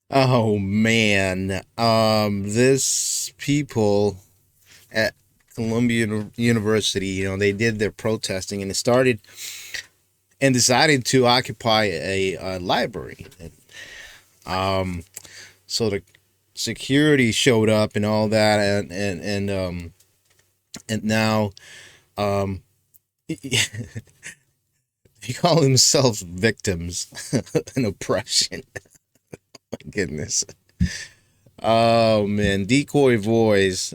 Oh man, this people at Columbia University, they did their protesting and it started and decided to occupy a library. Um, so the security showed up and all that, and now um, they call themselves victims and oppression. My goodness. Oh man, decoy voice.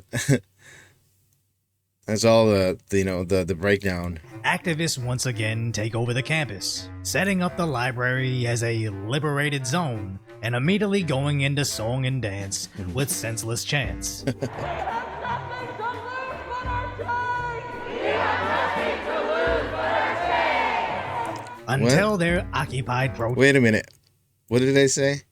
That's all the breakdown. Activists once again take over the campus, setting up the library as a liberated zone and immediately going into song and dance with senseless chants. Until their occupied protest. Wait a minute. What did they say?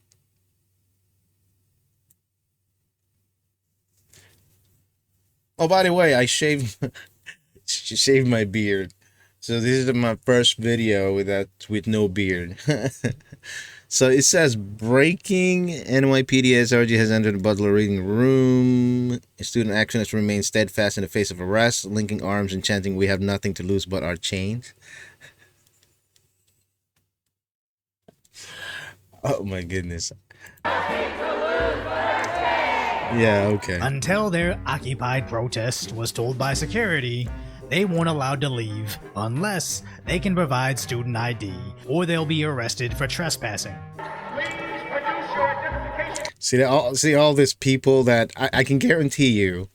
Oh, by the way, I shaved shaved my beard. So this is my first video with no beard. So it says breaking NYPD SRG has entered the Butler reading room. Student actionists remain steadfast in the face of arrest, linking arms and chanting, "We have nothing to lose but our chains." Oh my goodness. Yeah, okay. Until their occupied protest was told by security they weren't allowed to leave unless they can provide student ID or they'll be arrested for trespassing. See all these people that I can guarantee you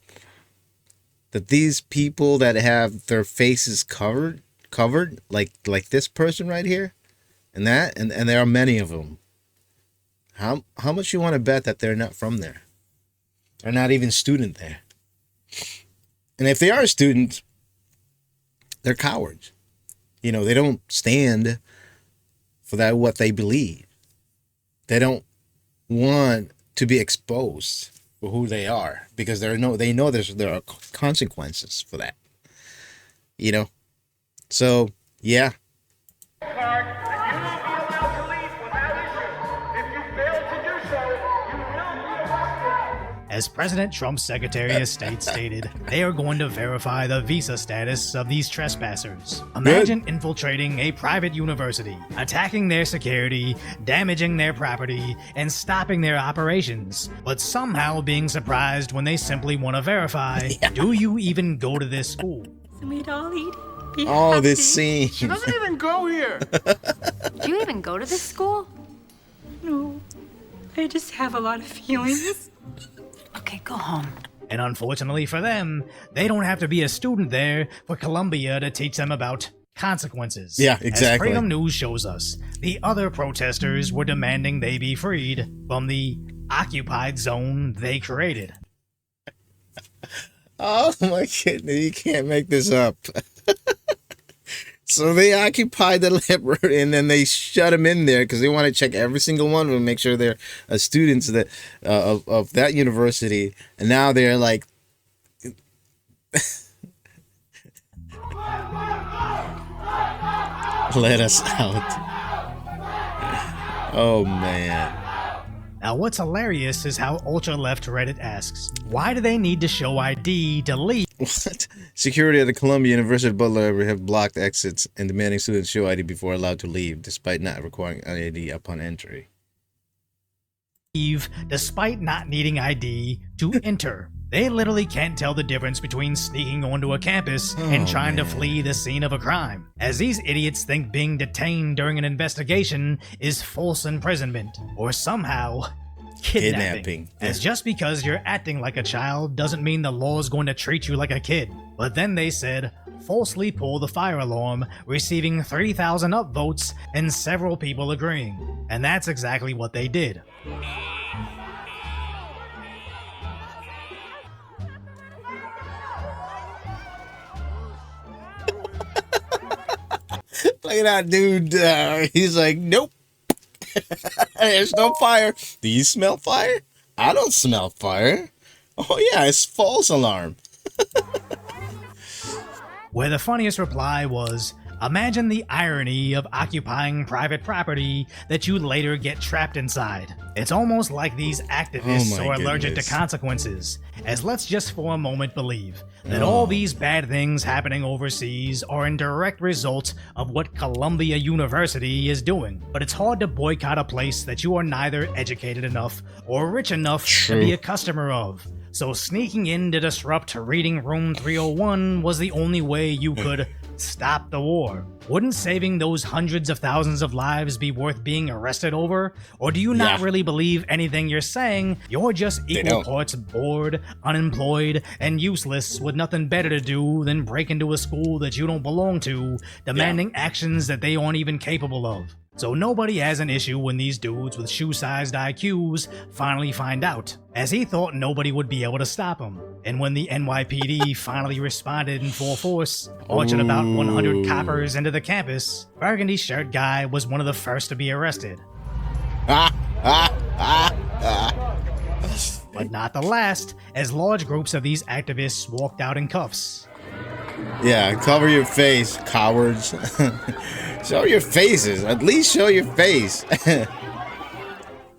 that these people that have their faces covered like this person right here and that and there are many of them. How much you want to bet that they're not from there? They're not even student there. And if they are a student, they're cowards. They don't stand for that what they believe. They don't want to be exposed for who they are because they know there are consequences for that. So yeah. As President Trump's Secretary of State stated, they are going to verify the visa status of these trespassers. Imagine infiltrating a private university, attacking their security, damaging their property, and stopping their operations, but somehow being surprised when they simply want to verify, do you even go to this school? We'd all eat. Oh, this scene. She doesn't even go here. Do you even go to this school? No, I just have a lot of feelings. Okay, go home. And unfortunately for them, they don't have to be a student there for Columbia to teach them about consequences. Yeah, exactly. As Freedom News shows us, the other protesters were demanding they be freed from the occupied zone they created. Oh my goodness, you can't make this up. So they occupied the library and then they shut them in there because they want to check every single one of them, make sure they're students of that university. And now they're like, let us out. Oh man. Now, what's hilarious is how ultra-left Reddit asks, why do they need to show ID to leave? What? Security at the Columbia University Butler have blocked exits and demanding students show ID before allowed to leave, despite not requiring ID upon entry. Despite not needing ID to enter. They literally can't tell the difference between sneaking onto a campus and trying to flee the scene of a crime, as these idiots think being detained during an investigation is false imprisonment, or somehow kidnapping. As just because you're acting like a child doesn't mean the law is going to treat you like a kid. But then they said, falsely pull the fire alarm, receiving 3,000 upvotes and several people agreeing. And that's exactly what they did. Look at that dude. He's like, nope. There's no fire. Do you smell fire? I don't smell fire. Oh yeah, it's false alarm. Where the funniest reply was, Imagine the irony of occupying private property that you later get trapped inside. It's almost like these activists Oh my are allergic to goodness. consequences, as let's just for a moment believe that all these bad things happening overseas are in direct result of what Columbia University is doing. But it's hard to boycott a place that you are neither educated enough or rich enough to be a customer of. So sneaking in to disrupt Reading Room 301 was the only way you could stop the war. Wouldn't saving those hundreds of thousands of lives be worth being arrested over? Or do you not Yeah. really believe anything you're saying? You're just equal don't. parts bored, unemployed, and useless with nothing better to do than break into a school that you don't belong to, demanding actions that they aren't even capable of. So nobody has an issue when these dudes with shoe-sized IQs finally find out, as he thought nobody would be able to stop him. And when the NYPD finally responded in full force, marching about 100 coppers into the campus, Burgundy Shirt Guy was one of the first to be arrested. But not the last, as large groups of these activists walked out in cuffs. Yeah, cover your face, cowards. Show your faces. At least show your face.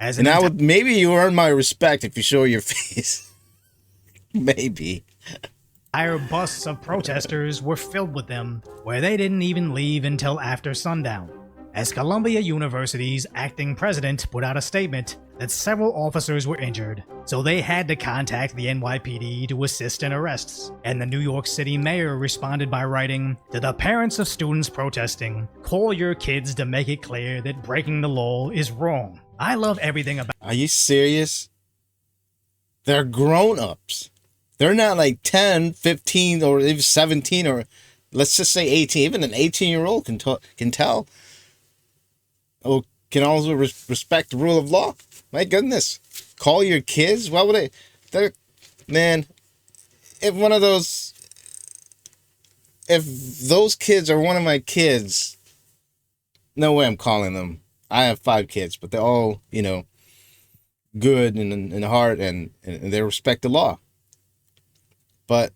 As And an I would maybe you earn my respect if you show your face. Maybe. entire bus of protesters were filled with them, where they didn't even leave until after sundown. As Columbia University's acting president put out a statement that several officers were injured, so they had to contact the NYPD to assist in arrests. And the New York City mayor responded by writing, "To the parents of students protesting, call your kids to make it clear that breaking the law is wrong." I love everything about Are you serious? They're grown-ups. They're not like 10, 15, or even 17, or let's just say 18. Even an 18-year-old can tell. Oh, can also respect the rule of law. My goodness. Call your kids? Why would they're, man, if those kids are one of my kids, no way I'm calling them. I have 5 kids, but they're all, good and in heart, and they respect the law. But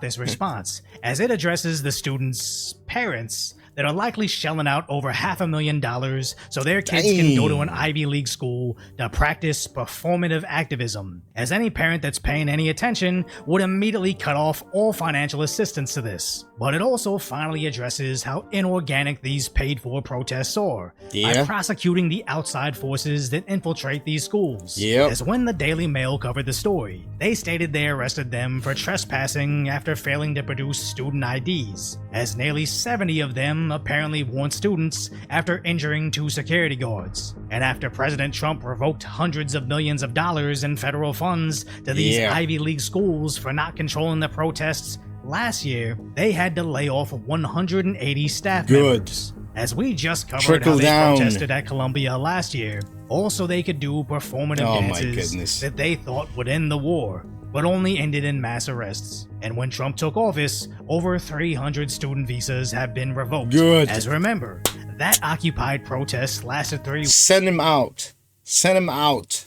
this response, as it addresses the students' parents that are likely shelling out over $500,000 so their kids can go to an Ivy League school to practice performative activism, as any parent that's paying any attention would immediately cut off all financial assistance to this. But it also finally addresses how inorganic these paid-for protests are, by prosecuting the outside forces that infiltrate these schools. As when the Daily Mail covered the story, they stated they arrested them for trespassing after failing to produce student IDs, as nearly 70 of them apparently warned students after injuring 2 security guards. And after President Trump revoked hundreds of millions of dollars in federal funds to these Ivy League schools for not controlling the protests last year, they had to lay off 180 staff members. As we just covered how they protested at Columbia last year, also they could do performative dances that they thought would end the war, but only ended in mass arrests. And when Trump took office, over 300 student visas have been revoked. As remember, that occupied protest lasted 3 weeks. Send him out. Send him out.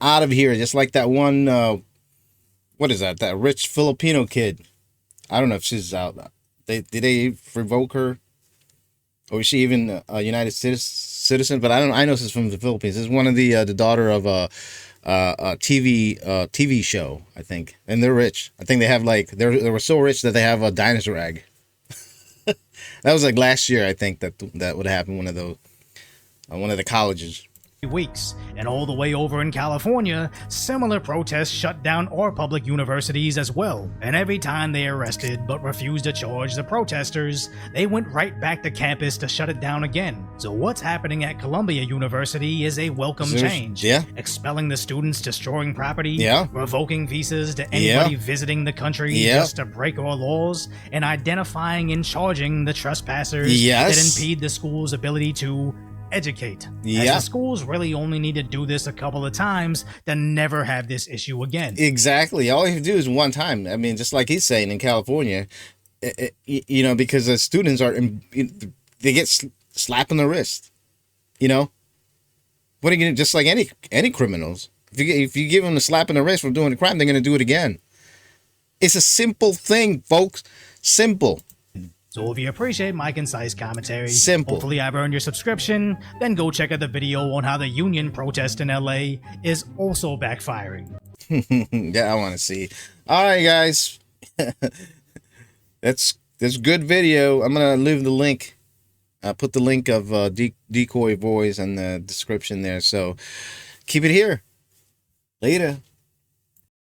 Out of here. Just like that one, what is that? That rich Filipino kid. I don't know if she's out. Did they revoke her? Or is she even a United citizen? But I don't know. I know she's from the Philippines. This is one of the daughter of a TV show, I think, and they're rich. I think they have they were so rich that they have a dinosaur egg. That was like last year, I think that would happen. One of the colleges. Weeks, and all the way over in California, similar protests shut down our public universities as well, and every time they arrested but refused to charge the protesters, they went right back to campus to shut it down again. So what's happening at Columbia University is a welcome change. Expelling the students, destroying property, revoking visas to anybody visiting the country just to break our laws, and identifying and charging the trespassers that impede the school's ability to educate. As the schools really only need to do this a couple of times to never have this issue again. Exactly. All you have to do is one time. I mean, just like he's saying in California, because the students they get slap on the wrist. What are you going to, just like any criminals, if you give them a slap on the wrist for doing a crime, they're going to do it again. It's a simple thing, folks. Simple. So if you appreciate my concise commentary, Simple. hopefully I've earned your subscription, then go check out the video on how the union protest in LA is also backfiring. Yeah, I want to see. All right, guys. That's good video. I'm gonna leave the link. Put the link of Decoy Voice in the description there. So keep it here. Later.